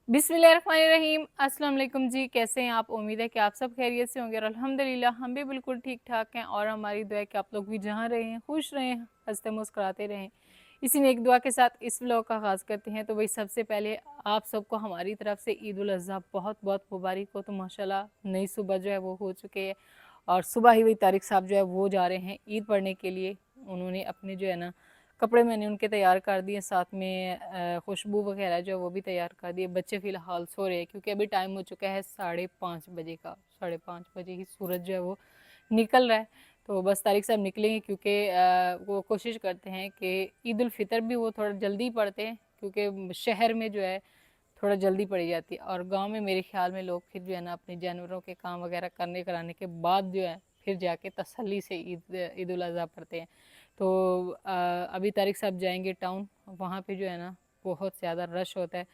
बिस्मिल्लाहिर्रहमानिर्रहीम। अस्सलाम वालेकुम जी, कैसे हैं आप? उम्मीद है कि आप सब खैरियत से होंगे और अल्हम्दुलिल्लाह हम भी बिल्कुल ठीक ठाक हैं और हमारी दुआ है कि आप लोग भी जहाँ रहें खुश रहें, हंसते मुस्कुराते रहें। इसी नेक दुआ के साथ इस व्लॉग का आगाज़ करते हैं। तो वही सबसे पहले आप सबको हमारी तरफ से ईद उल अज़हा बहुत बहुत मुबारक हो। तो माशाल्लाह नई सुबह जो है वो हो चुके है और सुबह ही वही तारिक साहब जो है वो जा रहे हैं ईद पढ़ने के लिए। उन्होंने अपने जो है ना कपड़े मैंने उनके तैयार कर दिए, साथ में खुशबू वगैरह जो है वो भी तैयार कर दिए। बच्चे फ़िलहाल सो रहे हैं क्योंकि अभी टाइम हो चुका है 5:30 बजे का। 5:30 बजे ही सूरज जो है वो निकल रहा है। तो बस तारिक साहब निकलेंगे क्योंकि वो कोशिश करते हैं कि ईद उल फ़ितर भी वो थोड़ा जल्दी पढ़ते हैं क्योंकि शहर में जो है थोड़ा जल्दी पड़ी जाती है और गांव में मेरे ख्याल में लोग फिर जो है ना अपने जानवरों के काम वगैरह करने कराने के बाद जो है फिर जाके तसल्ली से ईद उल अज़हा पढ़ते हैं। तो अभी तारिक साहब जाएंगे टाउन, वहाँ पे जो है ना बहुत ज़्यादा रश होता है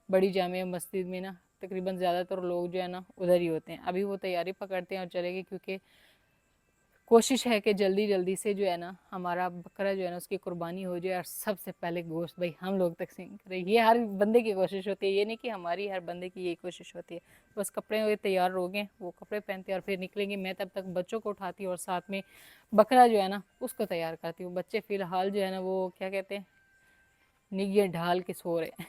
बड़ी जामिया मस्जिद में ना। तकरीबन ज़्यादातर लोग जो है ना उधर ही होते हैं। अभी वो तैयारी पकड़ते हैं और चलेंगे क्योंकि कोशिश है कि जल्दी जल्दी से जो है ना हमारा बकरा जो है ना उसकी कुर्बानी हो जाए और सबसे पहले गोश्त भाई हम लोग तकसीम करें। ये हर बंदे की कोशिश होती है, ये नहीं कि हमारी, हर बंदे की यही कोशिश होती है। बस कपड़े वो तैयार हो गए, वो कपड़े पहनते हैं और फिर निकलेंगे। मैं तब तक बच्चों को उठाती हूँ और साथ में बकरा जो है ना उसको तैयार करती हूँ। बच्चे फ़िलहाल जो है ना वो क्या कहते हैं निगिया ढाल के सो रहे हैं।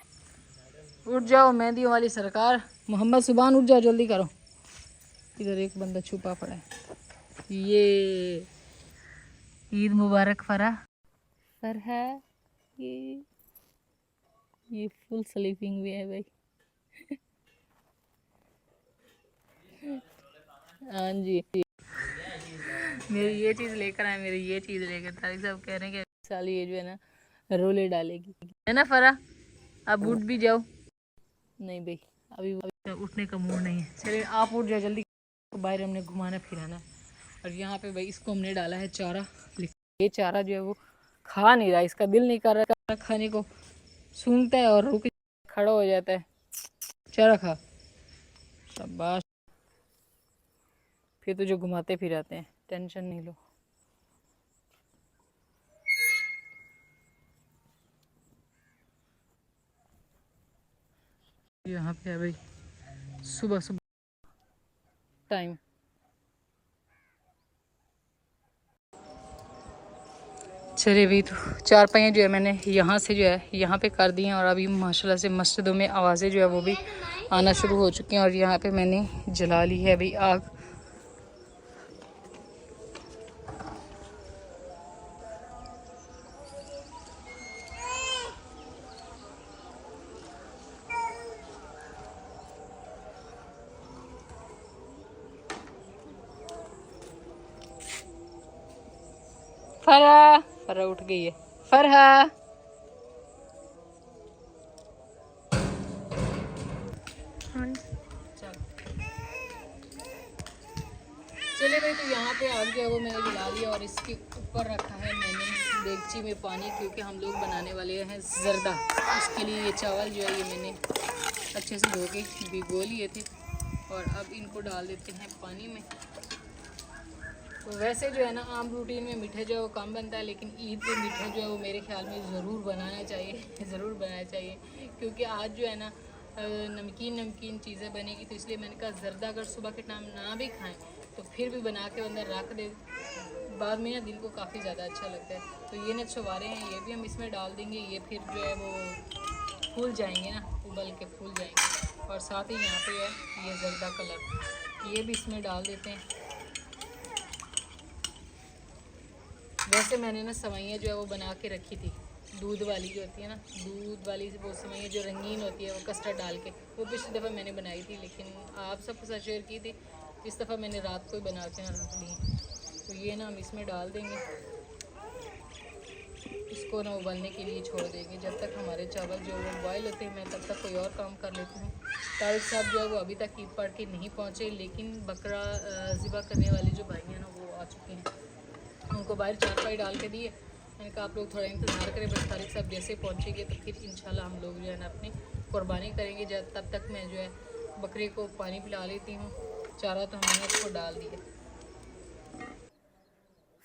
उठ जाओ मेहंदी वाली सरकार, मोहम्मद सुबान उठ जाओ जल्दी करो। इधर एक बंदा छुपा पड़ा है। ये ईद मुबारक फरा फरहा। ये ये फुल स्लीपिंग भी है भाई। हाँ जी, मेरी ये चीज़ लेकर आए, मेरी ये चीज़ लेकर। तारिक साहब कह रहे हैं कि साली ये जो है ना रोले डालेगी, है ना फरा? अब उठ भी जाओ। नहीं भाई, अभी उठने का मूड नहीं है। चलिए आप उठ जाओ जल्दी, बाहर हमने घुमाना फिराना। और यहाँ पे भाई इसको हमने डाला है चारा। ये चारा जो है वो खा नहीं रहा, इसका दिल नहीं कर रहा खाने को। सूंघता है और रुक खड़ा हो जाता है। चारा खा, शाबाश। फिर तो जो घुमाते फिराते हैं, टेंशन नहीं लो। यहाँ पे है भाई सुबह सुबह टाइम। चले भाई, तो चार पहिए जो है मैंने यहाँ से जो है यहाँ पे कर दिए हैं और अभी माशाल्लाह से मस्जिदों में आवाज़ें जो है वो भी आना शुरू हो चुकी हैं। और यहाँ पे मैंने जला ली है भाई आग। फरा फरा उठ गई है। फरहा चले भाई, तो यहाँ पे आग जो है वो मैंने जला लिया और इसके ऊपर रखा है मैंने देगची में पानी, क्योंकि हम लोग बनाने वाले हैं ज़रदा। उसके लिए ये चावल जो है ये मैंने अच्छे से धो के भिगो लिए थे और अब इनको डाल देते हैं पानी में। तो वैसे जो है ना आम रूटीन में मीठा जो है वो कम बनता है, लेकिन ईद पे मीठा जो है वो मेरे ख्याल में ज़रूर बनाना चाहिए ज़रूर बनाना चाहिए, क्योंकि आज जो है ना नमकीन नमकीन चीज़ें बनेगी। तो इसलिए मैंने कहा ज़रदा अगर सुबह के टाइम ना भी खाएं तो फिर भी बना के अंदर रख दे, बाद में ना दिल को काफ़ी ज़्यादा अच्छा लगता है। तो ये ना छुवारे हैं, ये भी हम इसमें डाल देंगे। ये फिर जो है वो फूल जाएंगे ना, उबल के फूल जाएंगे। और साथ ही यहाँ पे है ये ज़रदा कलर, ये भी इसमें डाल देते हैं। वैसे मैंने ना सेवइयाँ जो है वो बना के रखी थी, दूध वाली जो होती है ना, दूध वाली वो सेवइयाँ जो रंगीन होती है वो कस्टर्ड डाल के, वो पिछली दफ़ा मैंने बनाई थी, लेकिन आप सबके साथ शेयर की थी। इस दफ़ा मैंने रात को ही बना के ना रख दी। तो ये ना हम इसमें डाल देंगे, इसको ना उबलने के लिए छोड़ देंगे जब तक हमारे चावल जो वो बॉयल होते हैं। मैं तब तक कोई और काम कर लेती हूँ। तारिक साहब जो है वो अभी तक ईद पढ़ के नहीं पहुँचे, लेकिन बकरा ज़िबा करने वाले जो भाई हैं ना वो आ चुके हैं। उनको बाहर चारपाई डाल के दिए। मैंने कहा आप लोग थोड़ा इंतज़ार करें, बस तारिक साहब जैसे पहुँचेंगे तो फिर इंशाल्लाह हम लोग जो है ना अपनी कुर्बानी करेंगे। जब तब तक मैं जो है बकरे को पानी पिला लेती हूँ। चारा तो हमने उसको डाल दिया।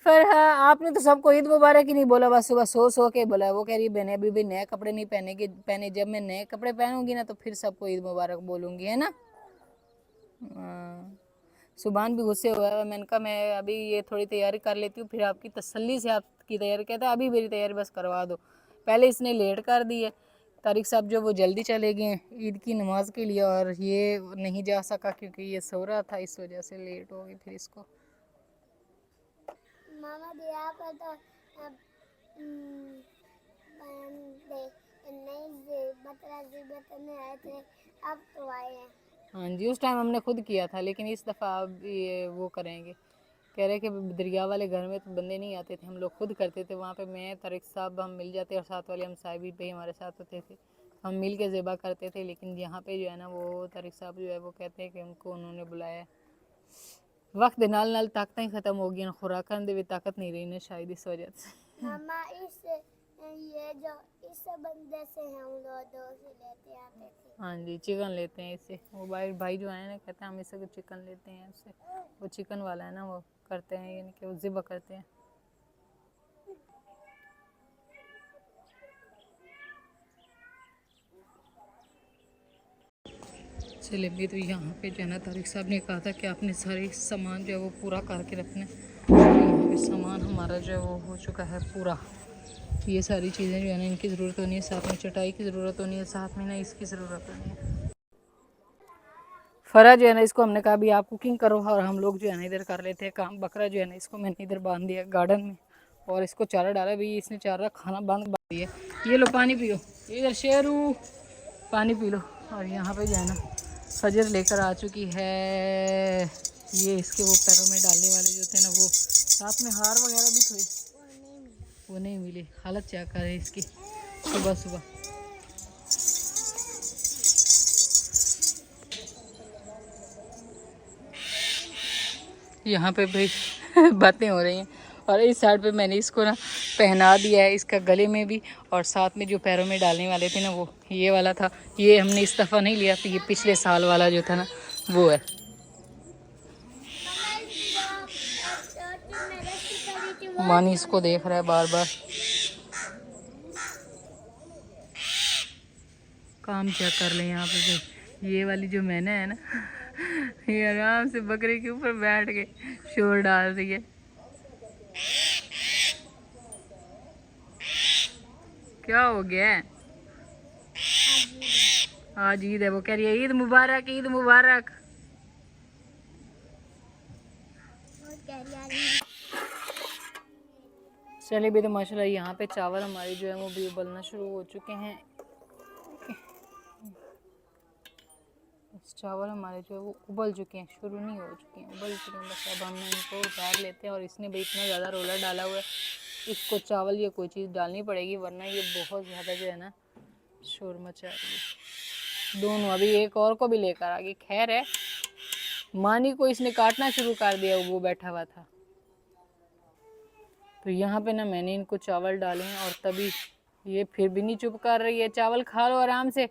फिर हाँ, आपने तो सबको ईद मुबारक ही नहीं बोला, बस सुबह सो के बोला। वो कह रही बहने अभी भी नए कपड़े नहीं पहने, जब मैं नए कपड़े पहनूंगी ना तो फिर सबको ईद मुबारक बोलूंगी, है ना। हाँ। सुभान भी गुस्से हुआ है। मैंने कहा मैं अभी ये थोड़ी तैयारी कर लेती हूँ, फिर आपकी तसल्ली से आपकी तैयारी। कहता है अभी मेरी तैयारी बस करवा दो। पहले इसने लेट कर दी है। तारिक साहब जो वो जल्दी चले गए ईद की नमाज के लिए, और ये नहीं जा सका क्योंकि ये सो रहा था, इस वजह से लेट हो गई फिर इसको। मामा दिया पर तो अब नहीं बताने आए थे, अब तो आए हैं। हाँ जी, उस टाइम हमने खुद किया था, लेकिन इस दफ़ा अब ये वो करेंगे। कह रहे कि दरिया वाले घर में तो बंदे नहीं आते थे, हम लोग खुद करते थे। वहाँ पे मैं तारिक साहब हम मिल जाते, और साथ वाले हम साहिबी भाई हमारे साथ होते थे, हम मिल के ज़ेबा करते थे। लेकिन यहाँ पे जो है ना वो तारिक साहब जो है वो कहते हैं कि उनको उन्होंने बुलाया। वक्त दे नाल नाल ताकतें ख़त्म हो गई, खुराक दे भी ताकत नहीं रही ना शायद, इस वजह से। मामा ये जो इस बंदे से हम लोग दो से लेते आते थे। हाँ जी, चिकन लेते हैं इससे। वो भाई जो है ना कहते हैं हम इससे चिकन लेते हैं उससे। वो चिकन वाला है ना, वो करते हैं यानी कि वो ज़िबा करते हैं। चले भी तो यहाँ पे जो है ना तारिक साहब ने कहा था कि आपने सारे सामान जो है वो पूरा करके रखना है। तो यहाँ पे सामान हमारा जो है वो हो चुका है पूरा। ये सारी चीज़ें जो है ना इनकी ज़रूरत होनी है, साथ में चटाई की ज़रूरत होनी है, साथ में ना इसकी ज़रूरत होनी है। फरा जो है ना इसको हमने कहा भी आप कुकिंग करो, और हम लोग जो है ना इधर कर लेते हैं काम। बकरा जो है ना इसको मैंने इधर बांध दिया गार्डन में, और इसको चारा डाला भी। इसने चारा खाना बांध दिया। ये लो पानी पियो, इधर शेरू पानी पी लो। और यहाँ पे जो है ना फजर लेकर आ चुकी है। ये इसके वो पैरों में डालने वाले जो थे ना, वो साथ में हार वगैरह भी थे, वो नहीं मिले। हालत क्या करे इसकी सुबह सुबह। यहाँ पे भाई बातें हो रही हैं, और इस साइड पे मैंने इसको ना पहना दिया है, इसका गले में भी, और साथ में जो पैरों में डालने वाले थे ना वो ये वाला था। ये हमने इस दफ़ा नहीं लिया, तो ये पिछले साल वाला जो था ना वो है। मानी इसको देख रहा है बार बार। काम चेक कर ले यहाँ पे भाई। ये वाली जो मैंने है ना ये आराम से बकरे के ऊपर बैठ के शोर डाल रही है। क्या हो गया है? आज ईद है, वो कह रही है ईद मुबारक, ईद मुबारक। चलिए भी तो माशाल्लाह यहाँ पे चावल हमारे जो है वो भी उबलना शुरू हो चुके हैं। चावल हमारे जो है वो उबल चुके हैं, शुरू नहीं हो चुके हैं, उबल चुके हैं। बस अब हम इनको उतार लेते हैं। और इसने भी इतना ज़्यादा रोला डाला हुआ है, इसको चावल या कोई चीज़ डालनी पड़ेगी, वरना ये बहुत ज़्यादा जो है ना शोर मचा रही है। दोनों अभी एक और को भी लेकर आ गई। खैर है, मानी को इसने काटना शुरू कर दिया, वो बैठा हुआ था। तो यहाँ पे ना मैंने इनको चावल डाले हैं, और तभी ये फिर भी नहीं चुप कर रही है। चावल खा लो आराम से,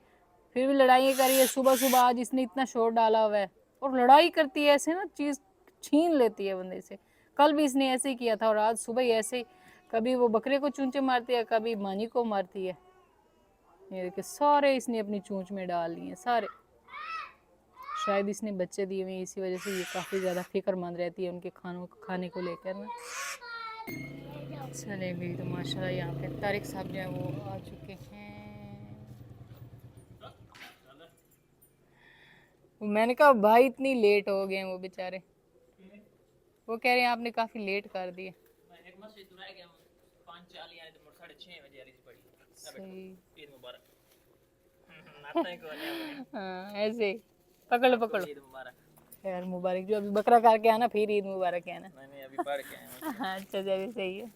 फिर भी लड़ाई कर रही है। सुबह सुबह आज इसने इतना शोर डाला हुआ है, और लड़ाई करती है ऐसे ना, चीज़ छीन लेती है बंदे से। कल भी इसने ऐसे ही किया था, और आज सुबह ही ऐसे ही, कभी वो बकरे को चूंचे मारती है, कभी मानी को मारती है। ये देखिए सारे इसने अपनी चूंच में डाल लिए सारे। शायद इसने बच्चे दिए हुए, इसी वजह से ये काफ़ी ज़्यादा फिक्रमंद रहती है उनके खाने को लेकर ना। चले भी तो माशाल्लाह यहाँ पे तारिक साहब जो है वो आ चुके हैं। मैंने कहा भाई इतनी लेट हो गए वो बेचारे। वो कह रहे हैं आपने काफ़ी लेट कर दिए। सही। हाँ ऐसे पकड़ो पकड़ो। खैर मुबारक, जो अभी बकरा करके आना फिर ईद मुबारक है ना। मैंने अभी पढ़ के आया। हाँ अच्छा चलिए सही है।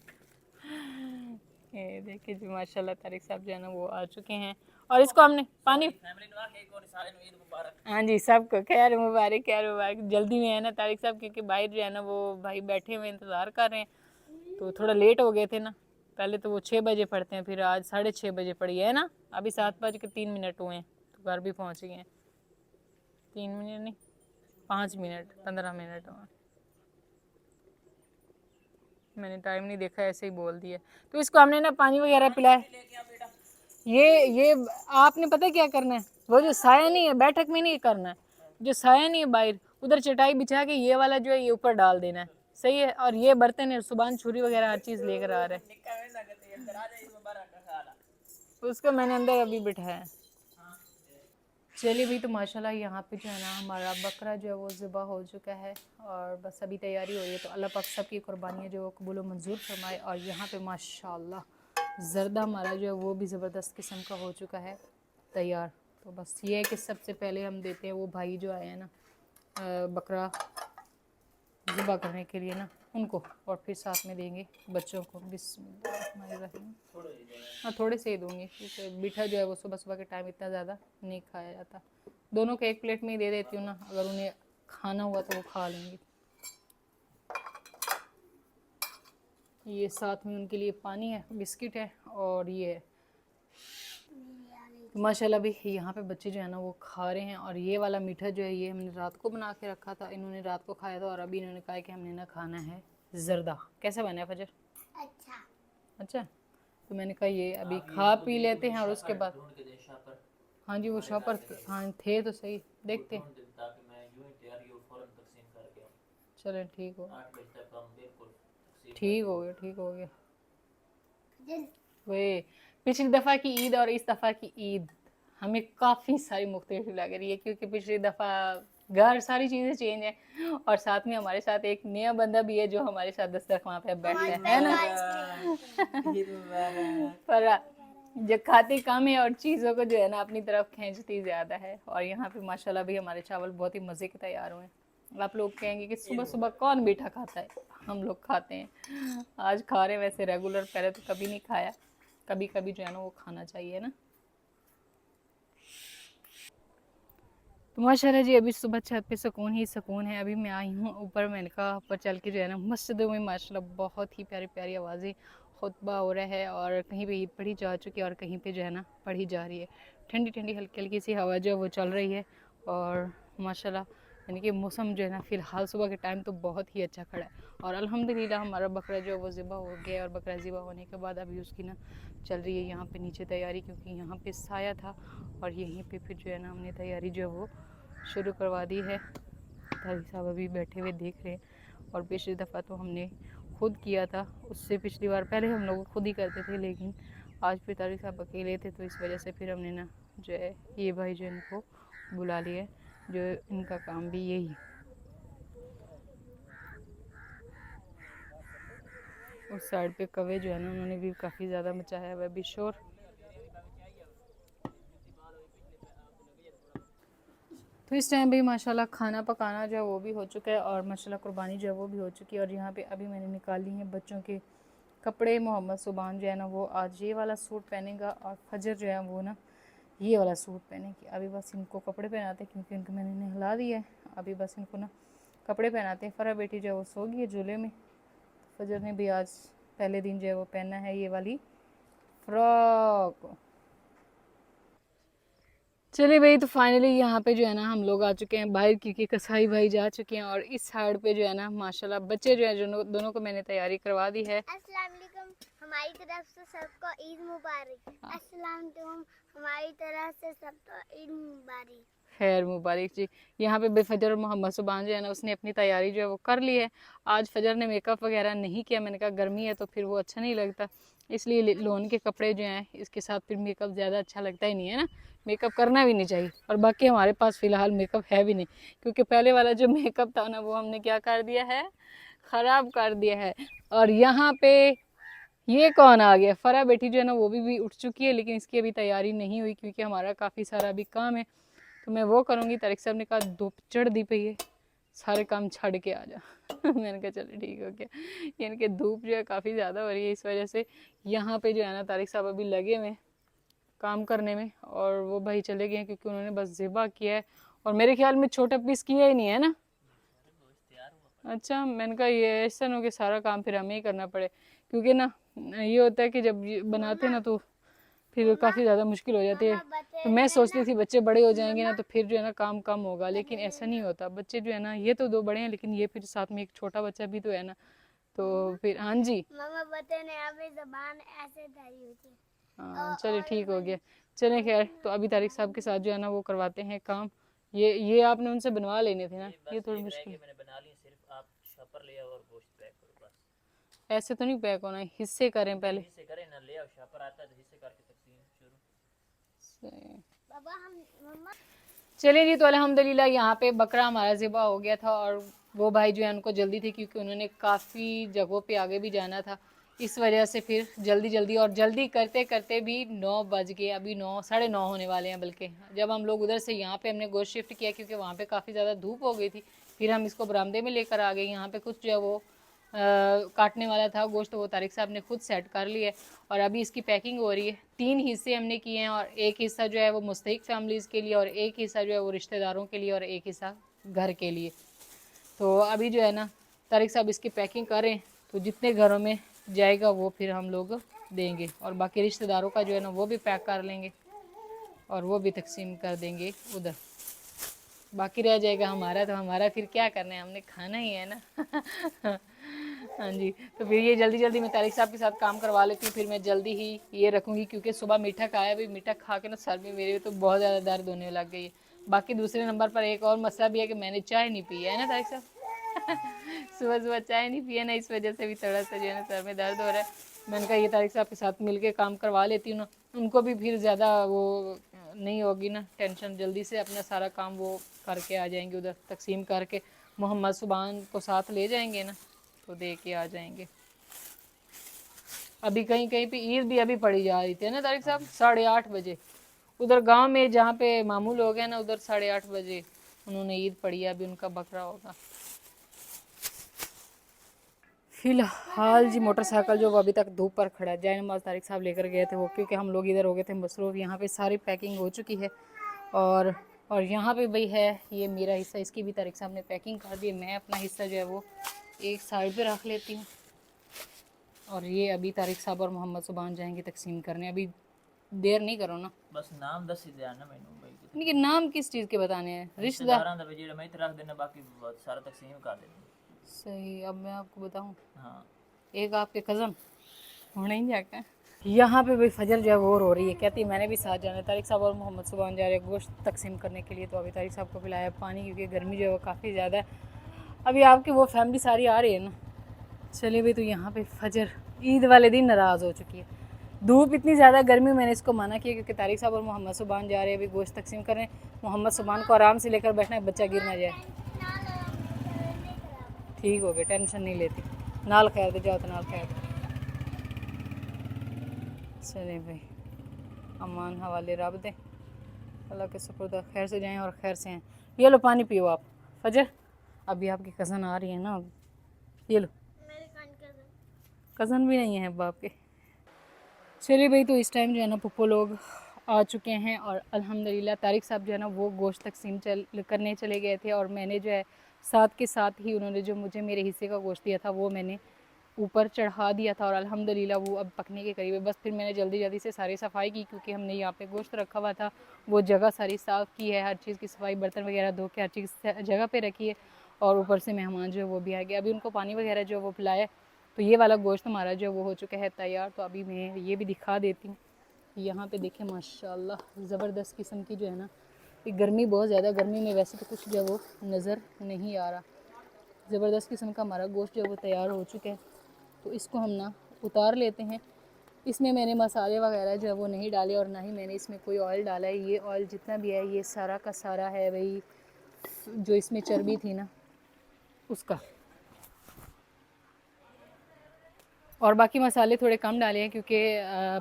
ये देखिए जी माशाल्लाह तारिक साहब जो है ना वो आ चुके हैं, और इसको हमने पानी। हाँ जी सबको खैर मुबारक, खैर मुबारक। जल्दी में है ना तारिक साहब, क्योंकि बाहर जो है ना वो भाई बैठे हुए इंतज़ार कर रहे हैं, तो थोड़ा लेट हो गए थे ना। पहले तो वो 6 बजे पढ़ते हैं, फिर आज 6:30 बजे पड़ी है ना। अभी 7:03 हुए हैं, तो घर भी पहुँच गए हैं। 3 मिनट नहीं, 5 मिनट 15 मिनट हुआ। मैंने टाइम नहीं देखा, ऐसे ही बोल दिया। तो इसको हमने ना पानी वगैरह पिलाया। ये आपने पता क्या करना है, वो जो साया नहीं है बैठक में नहीं करना है, जो साया नहीं है बाहर उधर चटाई बिछा के ये वाला जो है ये ऊपर डाल देना है, सही है। और ये बर्तन है, सुबान छुरी वगैरह हर चीज लेकर आ रहा है, उसको मैंने अंदर अभी बिठाया है। चलिए भाई, तो माशाल्लाह यहाँ पे जो है ना हमारा बकरा जो है वो ज़िबा हो चुका है और बस अभी तैयारी हो रही है। तो अल्लाह पाक सबकी कुर्बानियाँ जो है वो कबूल व मंजूर फरमाए। और यहाँ पे माशाल्लाह ज़र्दा हमारा जो है वो भी ज़बरदस्त किस्म का हो चुका है तैयार। तो बस ये है कि सबसे पहले हम देते हैं वो भाई जो आए हैं ना बकरा ज़िबा करने के लिए ना उनको, और फिर साथ में देंगे बच्चों को। बिस्मिल्लाहिर्रहमानिर्रहीम। हाँ थोड़े से ही दूँगी क्योंकि मीठा जो है वो सुबह सुबह के टाइम इतना ज़्यादा नहीं खाया जाता। दोनों को एक प्लेट में ही दे देती हूँ ना, अगर उन्हें खाना हुआ तो वो खा लेंगे। ये साथ में उनके लिए पानी है, बिस्किट है और ये है। तो माशाल्लाह भी यहाँ पे बच्चे जो है ना वो खा रहे हैं। और ये वाला मीठा जो है ये हमने रात को बना के रखा था, इन्होंने रात को खाया था और अभी इन्होंने कहा कि हमने ना खाना है ज़र्दा। कैसा बना है फजर? अच्छा। अच्छा, तो मैंने कहा ये अभी खा पी लेते हैं और उसके बाद। हाँ जी वो शॉपर हाँ थे तो सही, देखते हैं। चले ठीक हो, ठीक हो गया, ठीक हो गया। वे पिछली दफ़ा की ईद और इस दफ़ा की ईद हमें काफ़ी सारी मुख्तलिफ लग रही है, क्योंकि पिछली दफ़ा घर सारी चीज़ें चेंज हैं और साथ में हमारे साथ एक नया बंदा भी है जो हमारे साथ दस्तरखान पे बैठता है ना। पर जो खाते कम है और चीज़ों को जो है ना अपनी तरफ खींचती ज़्यादा है। और यहाँ पे माशाल्लाह भी हमारे चावल बहुत ही मज़े के तैयार हुए हैं। आप लोग कहेंगे कि सुबह सुबह कौन मीठा खाता है, हम लोग खाते हैं, आज खा रहे हैं। वैसे रेगुलर पहले तो कभी नहीं खाया, कभी कभी जो है ना वो खाना चाहिए ना। तो माशाल्लाह जी अभी सुबह छत पे सुकून ही सुकून है। अभी मैं आई हूँ ऊपर, मैंने कहा ऊपर चल के जो है ना मस्जिदों में माशाल्लाह बहुत ही प्यारी प्यारी आवाज़ें, खुतबा हो रहा है और कहीं पे ईद पढ़ी जा चुकी है और कहीं पे जो है ना पढ़ी जा रही है। ठंडी ठंडी हल्की हल्की सी हवा जो है वो चल रही है और माशाल्लाह यानी कि मौसम जो है ना फ़िलहाल सुबह के टाइम तो बहुत ही अच्छा खड़ा है। और अल्हम्दुलिल्लाह हमारा बकरा जो है वो ज़िबा हो गया और बकरा ज़िबा होने के बाद अभी उसकी ना चल रही है यहाँ पे नीचे तैयारी, क्योंकि यहाँ पे साया था और यहीं पे फिर जो है ना हमने तैयारी जो है वो शुरू करवा दी है। तारी साहब अभी बैठे हुए देख रहे हैं। और पिछली दफ़ा तो हमने खुद किया था, उससे पिछली बार पहले हम लोग खुद ही करते थे, लेकिन आज फिर तारी साहब अकेले थे तो इस वजह से फिर हमने ना जो है ये भाई जो इनको बुला लिया, जो इनका काम भी यही। उस साइड पे कौवे जो है ना उन्होंने भी काफ़ी ज़्यादा मचाया हुआ भी शोर। तो इस टाइम भी माशाल्लाह खाना पकाना जो है वो भी हो चुका है और माशाल्लाह कुर्बानी जो है वो भी हो चुकी है। और यहाँ पे अभी मैंने निकाली हैं बच्चों के कपड़े। मोहम्मद सुबान जो है ना वो आज ये वाला सूट पहनेगा और फजर जो है वो ना ये वाला सूट पहनेगी। अभी बस इनको कपड़े पहनाते हैं क्योंकि इनको मैंने नहला दिया है, अभी बस इनको ना कपड़े पहनाते हैं। फ़रा बेटी जो है वो सो गई है झूले में। फजर ने भी आज पहले दिन जो है वो पहना है ये वाली फ्रॉक। चलिए भाई, तो फाइनली यहाँ पे जो है ना हम लोग आ चुके हैं बाहर, क्योंकि कसाई भाई जा चुके हैं। और इस साइड पे जो है ना माशाल्लाह बच्चे जो है जो दोनों को मैंने तैयारी करवा दी है। अस्सलाम वालेकुम, हमारी तरफ से सबको ईद मुबारक। अस्सलाम वालेकुम, हमारी तरफ से सबको ईद मुबारक। खैर मुबारक जी। यहाँ पे बेफजर और मोहम्मद सुबान जो है ना उसने अपनी तैयारी जो है वो कर ली है। आज फजर ने मेकअप वगैरह नहीं किया, मैंने कहा गर्मी है तो फिर वो अच्छा नहीं लगता, इसलिए लोन के कपड़े जो हैं इसके साथ फिर मेकअप ज़्यादा अच्छा लगता ही नहीं है ना, मेकअप करना भी नहीं चाहिए। और बाकी हमारे पास फ़िलहाल मेकअप है भी नहीं, क्योंकि पहले वाला जो मेकअप था ना वो हमने क्या कर दिया है, ख़राब कर दिया है। और यहाँ पे ये कौन आ गया, फ़रा बेटी जो है ना वो भी उठ चुकी है, लेकिन इसकी अभी तैयारी नहीं हुई क्योंकि हमारा काफ़ी सारा अभी काम है, तो मैं वो करूँगी। तारिक साहब ने कहा धूप चढ़ दी पई है, सारे काम छड़ के आ जा। मैंने कहा चलो ठीक हो गया, यानी कि धूप जो है काफ़ी ज़्यादा हो रही है, इस वजह से यहाँ पे जो है ना तारिक साहब अभी लगे हुए काम करने में। और वो भाई चले गए हैं क्योंकि उन्होंने बस ज़िबा किया है और मेरे ख्याल में छोटा पीस किया ही नहीं है ना। अच्छा, मैंने कहा ये ऐसा ना हो कि सारा काम फिर हमें ही करना पड़े, क्योंकि ना ये होता है कि जब बनाते ना तो फिर काफ़ी ज़्यादा मुश्किल हो जाती है। तो मैं सोचती थी बच्चे बड़े हो जाएंगे ना तो फिर जो है ना काम कम होगा, लेकिन ऐसा नहीं होता। बच्चे जो है ना ये तो दो बड़े हैं, लेकिन ये फिर साथ में एक छोटा बच्चा भी तो है ना, तो फिर हाँ जी, मम्मा बता ने अभी जबान ऐसे धरी हुई थी। हाँ चलिए ठीक हो गया। चलिए खैर, तो अभी तारिक साहब के साथ जो है ना वो करवाते हैं काम। ये आपने उनसे बनवा लेने थे ना, ये थोड़ी मुश्किल है। मैंने बना ली, सिर्फ आप शापर ले आओ और गोश्त पैक करो बस। ऐसे तो नहीं पैक होना है, हिस्से करें पहले। हिस्से करें ना, ले आओ शापर आता है तो हिस्से करके तकसीम शुरू। सही। बाबा हम मम्मा चलिए जी, तो अल्हम्दुलिल्लाह यहाँ पे बकरा हमारा ज़िबा हो गया था, और वो भाई जो है उनको जल्दी थी क्योंकि उन्होंने काफ़ी जगहों पे आगे भी जाना था। इस वजह से फिर जल्दी जल्दी और जल्दी करते करते भी 9 बज गए, अभी 9 साढ़े 9 होने वाले हैं। बल्कि जब हम लोग उधर से यहाँ पे हमने गोश्त शिफ्ट किया क्योंकि वहाँ पे काफ़ी ज़्यादा धूप हो गई थी, फिर हम इसको बरामदे में लेकर आ गए। यहाँ पे कुछ जो है वो काटने वाला था गोश्त, वो तारिक साहब ने खुद सेट कर लिया है और अभी इसकी पैकिंग हो रही है। 3 हिस्से हमने किए हैं, और एक हिस्सा जो है वो मुस्तहिक फैमिलीज़ के लिए, और एक हिस्सा जो है वो रिश्तेदारों के लिए, और एक हिस्सा घर के लिए। तो अभी जो है ना तारिक साहब इसकी पैकिंग करें तो जितने घरों में जाएगा वो फिर हम लोग देंगे, और बाकी रिश्तेदारों का जो है ना वो भी पैक कर लेंगे और वो भी तकसीम कर देंगे उधर। बाकी रह जाएगा हमारा, तो हमारा फिर क्या करना है, हमने खाना ही है ना। हाँ जी, तो फिर ये जल्दी जल्दी मैं तारिक साहब के साथ काम करवा लेती हूँ, फिर मैं जल्दी ही ये रखूँगी क्योंकि सुबह मीठा खाया, भी मीठा खा के ना सर में मेरे तो बहुत ज़्यादा दर्द होने लग गई है। बाकी दूसरे नंबर पर एक और मसला भी है कि मैंने चाय नहीं पी है ना तारिक साहब। सुबह सुबह चाय नहीं पिए ना, इस वजह से भी थोड़ा सा जो है ना सर में दर्द हो रहा है। मैंने कहा ये तारिक साहब के साथ मिलके काम करवा लेती हूँ ना, उनको भी फिर ज़्यादा वो नहीं होगी ना टेंशन, जल्दी से अपना सारा काम वो करके आ जाएंगे उधर, तकसीम करके मोहम्मद सुबान को साथ ले जाएंगे ना, तो दे के आ जाएंगे। अभी कहीं कहीं पे ईद भी अभी पड़ी जा रही थी ना तारिक साहब, 8:30 बजे। उधर गांव में जहाँ पे मामू लोग हैं ना, उधर 8:30 बजे उन्होंने ईद पड़ी है, अभी उनका बकरा होगा। फिलहाल जी मोटरसाइकिल जो वो अभी तक धूप पर खड़ा है, जय नमाज तारिक साहब लेकर गए थे वो, क्योंकि हम लोग इधर हो गए थे मसरूफ़। यहाँ पे सारी पैकिंग हो चुकी है, और यहाँ पे भाई है ये मेरा हिस्सा, इसकी भी तारिक साहब ने पैकिंग कर दी है। मैं अपना हिस्सा जो है वो एक साइड पे रख लेती हूँ, और ये अभी तारिक साहब और मोहम्मद सुबान जाएंगे तकसीम करने। अभी देर नहीं करो ना, बस नाम दस ही दिया ना मैंने भाई के इनके नाम किस चीज़ के बताने हैं, रिश्तेदार। रिश्तेदारां दा जेड़ा मैं रख देना, बाकी सारा तकसीम कर देना। सही, अब मैं आपको बताऊँ, हाँ एक आपके कज़न होने ही जाकर यहाँ पे भाई फजर जो है वो रो रही है, कहती है मैंने भी साथ जाना है। तारिक साहब और मोहम्मद सुबान जा रहे हैं गोश्त तकसीम करने के लिए, तो अभी तारिक साहब को पिलाया पानी क्योंकि गर्मी जो है वो काफ़ी ज़्यादा है। अभी आपकी वो फैमिली सारी आ रही है ना। चलिए भाई, तो यहाँ पे फजर ईद वाले दिन नाराज़ हो चुकी है। धूप इतनी ज़्यादा गर्मी, मैंने इसको मना किया क्योंकि तारिक साहब और मोहम्मद सुबान जा रहे हैं अभी गोश्त तकसीम करने। मोहम्मद सुबान को आराम से लेकर बैठना है, बच्चा गिर ना जाए। ठीक हो गया, टेंशन नहीं लेती, नाल खैर दे जाओ तो नाल खैर दे। चले भाई, अमान हवाले रब दे, अल्लाह के सुपुर्द खैर से जाएं और खैर से आएँ। ये लो पानी पियो आप फजर, अभी आपकी कज़न आ रही है ना, ये लो। कज़न भी नहीं है बाप के। चलिए भाई, तो इस टाइम जो है ना पप्पो लोग आ चुके हैं, और अल्हम्दुलिल्लाह तारिक साहब जो है ना वो गोश्त तकसीम करने चले गए थे, और मैंने जो है साथ के साथ ही उन्होंने जो मुझे मेरे हिस्से का गोश्त दिया था वो मैंने ऊपर चढ़ा दिया था, और अल्हम्दुलिल्लाह वो अब पकने के करीब है। बस फिर मैंने जल्दी जल्दी से सारी सफाई की क्योंकि हमने यहाँ पे गोश्त रखा हुआ था, वो जगह सारी साफ़ की है, हर चीज़ की सफाई, बर्तन वगैरह धो के हर चीज़ जगह पे रखी है। और ऊपर से मेहमान जो है वो भी आ गए, अभी उनको पानी वगैरह जो है वो पिलाया। तो ये वाला गोश्त हमारा जो है वो हो चुका है तैयार। तो अभी मैं ये भी दिखा देती हूँ। यहाँ पे देखें माशाल्लाह ज़बरदस्त किस्म की जो है ना, ये गर्मी बहुत ज़्यादा, गर्मी में वैसे तो कुछ जो है वो नज़र नहीं आ रहा। ज़बरदस्त किस्म का हमारा गोश्त जो है वो तैयार हो चुका है। तो इसको हम ना उतार लेते हैं। इसमें मैंने मसाले वगैरह जो है वो नहीं डाले, और ना ही मैंने इसमें कोई ऑयल डाला है। ये ऑयल जितना भी है ये सारा का सारा है भाई जो इसमें चर्बी थी ना उसका, और बाकी मसाले थोड़े कम डाले हैं क्योंकि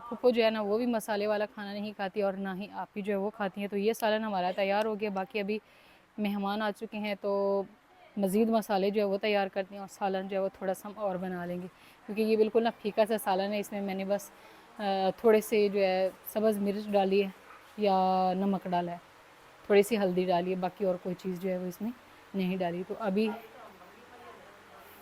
पुप्पो जो है ना वो भी मसाले वाला खाना नहीं खाती, और ना ही आप ही जो है वो खाती हैं। तो ये सालन हमारा तैयार हो गया। बाकी अभी मेहमान आ चुके हैं तो मज़ीद मसाले जो है वो तैयार करते हैं, और सालन जो है वो थोड़ा सा हम और बना लेंगे क्योंकि ये बिल्कुल ना फीका सा सालन है। इसमें मैंने बस थोड़े से जो है सब्ज़ मिर्च डाली है या नमक डाला है, थोड़ी सी हल्दी डाली है, बाकी और कोई चीज़ जो है वो इसमें नहीं डाली। तो अभी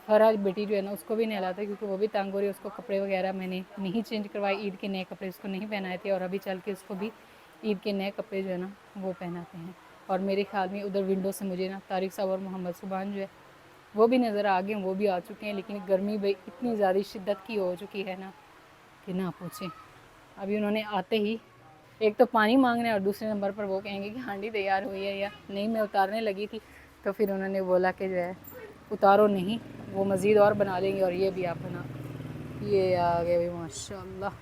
फरहाद बेटी जो है ना उसको भी नहलाता है क्योंकि वो भी तंग हो रही है, उसको कपड़े वगैरह मैंने नहीं चेंज करवाए, ईद के नए कपड़े उसको नहीं पहनाए थे, और अभी चल के उसको भी ईद के नए कपड़े जो है ना वो पहनाते हैं। और मेरे ख्याल में उधर विंडो से मुझे ना तारिक साहब और मोहम्मद सुबान जो है वो भी नज़र आ गए, वो भी आ चुके हैं। लेकिन गर्मी भाई इतनी ज़्यादा शिद्दत की हो चुकी है ना कि ना पूछें। अभी उन्होंने आते ही एक तो पानी मांगना है और दूसरे नंबर पर वो कहेंगे कि हांडी तैयार हुई है या नहीं। मैं उतारने लगी थी तो फिर उन्होंने बोला कि जो है उतारो नहीं, वो मज़ीद और बना लेंगे। और ये भी आप बना, ये आ गए भाई माशाल्लाह।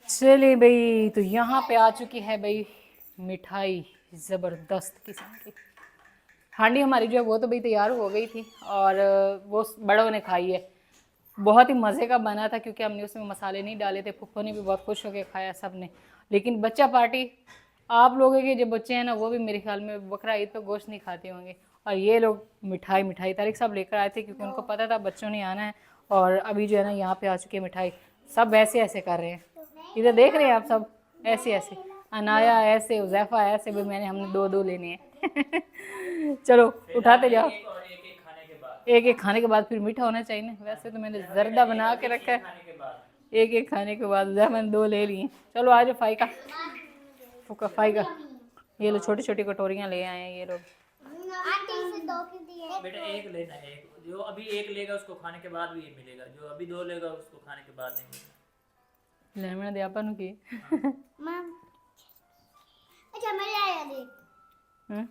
चलिए भाई, तो यहाँ पे आ चुकी है भाई मिठाई ज़बरदस्त किस्म की। हांडी हमारी जो है वो तो भाई तैयार हो गई थी और वो बड़ों ने खाई है। बहुत ही मज़े का बना था क्योंकि हमने उसमें मसाले नहीं डाले थे। फुफ्फो ने भी बहुत खुश होकर खाया सब ने। लेकिन बच्चा पार्टी, आप लोगों के जो बच्चे हैं ना वो भी मेरे ख्याल में बकरा ईद पे गोश्त नहीं खाते होंगे। और ये लोग मिठाई मिठाई तारिक साहब लेकर आए थे क्योंकि उनको पता था बच्चों ने आना है। और अभी जो है ना यहाँ पे आ चुकी है मिठाई। सब ऐसे ऐसे कर रहे हैं, इधर देख रहे हैं आप सब, ऐसे ऐसे। अनाया ऐसे, उज़ैफ़ा ऐसे, भाई मैंने हमने दो दो लेने हैं। चलो उठाते जाओ। और एक एक खाने के बाद, एक एक खाने के बाद फिर मीठा होना चाहिए ना। वैसे तो मैंने जर्दा बना के रखा है। खाने के बाद एक एक खाने के बाद मैंने दो ले लिए। चलो आज फाई का फुका फाई का, ये लो छोटी छोटी कटोरियाँ ले आए हैं ये लोग। आंटी से दो की दिए। बेटा एक लेना है। एक जो अभी एक लेगा उसको खाने के बाद भी ये मिलेगा, जो अभी दो लेगा उसको खाने के बाद नहीं मिलेगा। ले मैंने दिया अपन की। मैम अच्छा मेरे आया देख।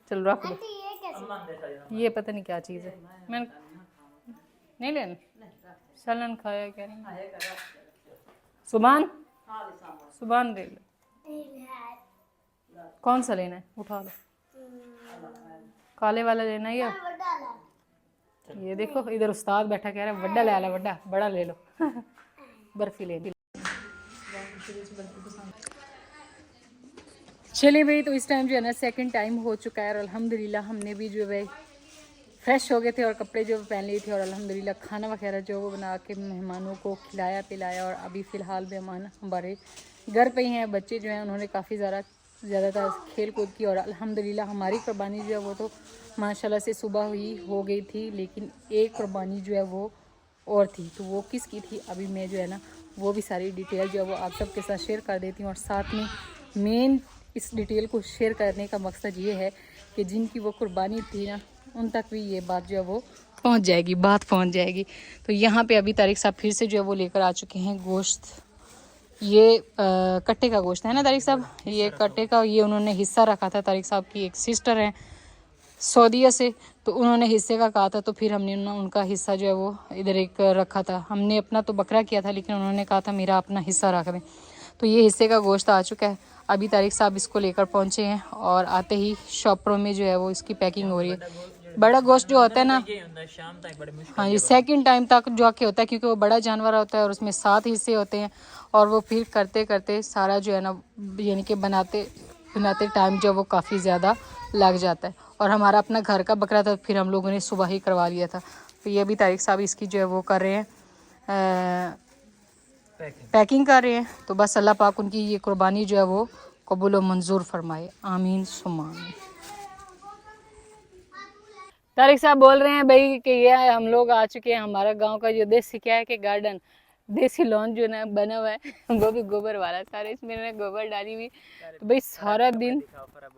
चलो रख दो। आंटी ये कैसे? अम्मा ने देखा है। ये पता नहीं क्या चीज़ है, मैंने नहीं लेना। सलन खाया क्या नहीं। सुबान सुबान ले लो। कौन सा लेना है उठा लो। काले वाला लेना है या ये देखो इधर उस्ताद बैठा कह रहा है वड्डा ले ला, वड्डा बड़ा ले लो। बर्फी ले ली। चलिए भाई, तो इस टाइम जो है ना सेकंड टाइम हो चुका है और अल्हम्दुलिल्लाह हमने भी जो है फ्रेश हो गए थे और कपड़े जो पहन लिए थे और अल्हम्दुलिल्लाह खाना वगैरह जो वो बना के मेहमानों को खिलाया पिलाया। और अभी फ़िलहाल मेहमान हमारे घर पे ही हैं। बच्चे जो हैं उन्होंने काफ़ी ज़्यादातर खेल कूद की और अल्हम्दुलिल्लाह हमारी कुर्बानी जो है वो तो माशाल्लाह से सुबह हुई हो गई थी। लेकिन एक कुर्बानी जो है वो और थी, तो वो किसकी थी अभी मैं जो है ना वो भी सारी डिटेल जो है वो आप सबके साथ शेयर कर देती हूँ। और साथ में मेन इस डिटेल को शेयर करने का मकसद ये है कि जिनकी वो कुर्बानी थी ना उन तक भी ये बात जो है वो पहुंच जाएगी, बात पहुंच जाएगी। तो यहाँ पे अभी तारिक साहब फिर से जो है वो लेकर आ चुके हैं गोश्त। ये कट्टे का गोश्त है ना तारिक साहब, ये कट्टे का। ये उन्होंने हिस्सा रखा था, तारिक साहब की एक सिस्टर है सऊदीया से, तो उन्होंने हिस्से का कहा था। तो फिर हमने उनका हिस्सा जो है वो इधर एक रखा था। हमने अपना तो बकरा किया था लेकिन उन्होंने कहा था मेरा अपना हिस्सा रख दें। तो ये हिस्से का गोश्त आ चुका है। अभी तारिक साहब इसको लेकर पहुंचे हैं और आते ही शॉपरों में जो है वो इसकी पैकिंग हो रही है। बड़ा गोश्त जो होता है ना, शाम तक बड़े मुश्किल हाँ जी, सेकंड टाइम तक जो आके होता है क्योंकि वो बड़ा जानवर होता है और उसमें 7 हिस्से होते हैं। और वो फिर करते करते सारा जो है ना यानी कि बनाते टाइम जो वो काफ़ी ज़्यादा लग जाता है। और हमारा अपना घर का बकरा था, फिर हम लोगों ने सुबह ही करवा लिया था। तो ये भी तारिक साहब इसकी जो है वो कर रहे हैं, पैकिंग कर रहे हैं। तो बस अल्लाह पाक उनकी ये कुर्बानी जो है वो कबूल व मंजूर फरमाए, आमीन सुम्मा आमीन। तारिक साहब बोल रहे हैं भाई कि ये हम लोग आ चुके हैं हमारा गांव का जो देसी क्या है कि गार्डन, देसी लॉन जो ना बना हुआ है वो भी गोबर वाला। सारे इसमें मैंने गोबर डाली हुई। तो भाई सारा दिन,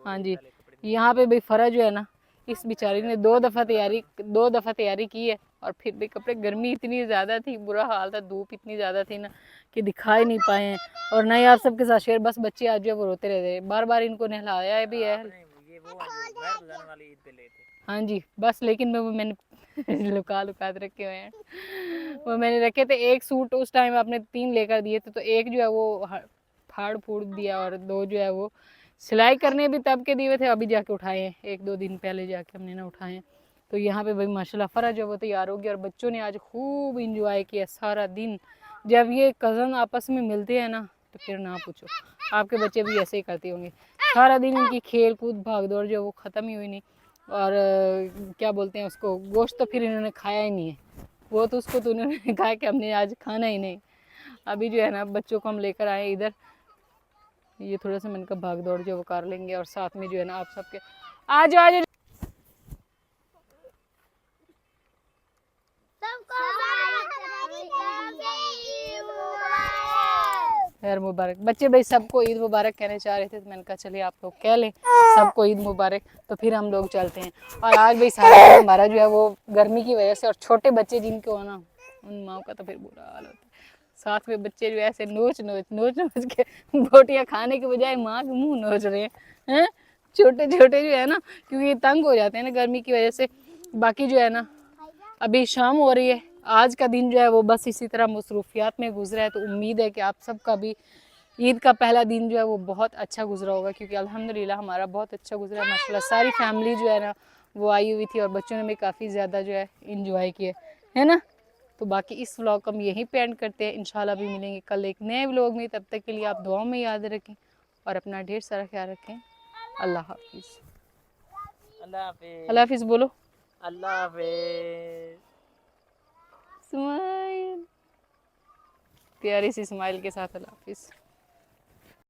हाँ जी, यहाँ पे भाई फरा जो है ना इस बेचारी ने 2 दफ़ा तैयारी की है। और फिर भी कपड़े, गर्मी इतनी ज़्यादा थी, बुरा हाल था, धूप इतनी ज़्यादा थी ना कि दिखा ही नहीं पाए हैं। और ना ही आप सबके साथ शेयर, बस बच्चे आज जो वो रोते रहते, बार बार इनको नहलाया भी है। हाँ जी, बस लेकिन मैंने लुका लुकात रखे हुए हैं। वो मैंने रखे थे। एक सूट उस टाइम आपने 3 लेकर दिए थे, तो एक जो है वो फाड़ फूड़ दिया और 2 जो है वो सिलाई करने भी तब के दिए थे, अभी जाके उठाए हैं, 1-2 दिन पहले जाके हमने ना उठाए हैं। तो यहाँ पे भाई माशाल्लाह फरा जो वो तैयार हो गया और बच्चों ने आज खूब इंजॉय किया सारा दिन। जब ये कज़न आपस में मिलते हैं ना तो फिर ना पूछो, आपके बच्चे भी ऐसे ही करते होंगे। सारा दिन इनकी खेल कूद भाग दौड़ जो वो ख़त्म ही हुई नहीं। और क्या बोलते हैं उसको, गोश्त तो फिर इन्होंने खाया ही नहीं है। वो तो उसको तो उन्होंने कहा कि हमने आज खाना ही नहीं। अभी जो है ना बच्चों को हम लेकर आए इधर, ये थोड़ा सा मैंने कहा भाग दौड़ जो वो कर लेंगे। और साथ में जो है ना आप सबके आ जाओ खैर मुबारक। बच्चे भाई सबको ईद मुबारक कहना चाह रहे थे तो मैंने कहा चलिए आप लोग कह लें सबको ईद मुबारक, तो फिर हम लोग चलते हैं। और आज भाई सारा दिन हमारा जो है वो गर्मी की वजह से, और छोटे बच्चे जिनके हो ना उन माओ का तो फिर बुरा हाल होता है। साथ में बच्चे जो ऐसे नोच नोच के बोटियाँ खाने के बजाय माँ के मुँह नोच रहे हैं, छोटे छोटे जो है ना, क्योंकि ये तंग हो जाते हैं ना गर्मी की वजह से। बाकी जो है ना अभी शाम हो रही है, आज का दिन जो है वो बस इसी तरह मसरूफियात में गुजरा है। तो उम्मीद है कि आप सबका भी ईद का पहला दिन जो है वो बहुत अच्छा गुजरा होगा, क्योंकि अल्हम्दुलिल्लाह हमारा बहुत अच्छा गुजरा है माशाल्लाह। सारी फैमिली जो है ना वो आई हुई थी और बच्चों ने भी काफ़ी ज़्यादा जो है इंजॉय किए, है ना। तो बाकी इस व्लॉग को हम यहीं पे एंड करते हैं। इंशाल्लाह भी मिलेंगे कल एक नए व्लॉग में। तब तक के लिए आप दुआओं में याद रखें और अपना ढेर सारा ख्याल रखें। अल्लाह हाफिज़। अल्लाह हाफिज। अल्लाह हाफिज़ बोलो। अल्लाह हाफिज। स्माइल, प्यारी सी स्माइल के साथ अल्लाह हाफिज़।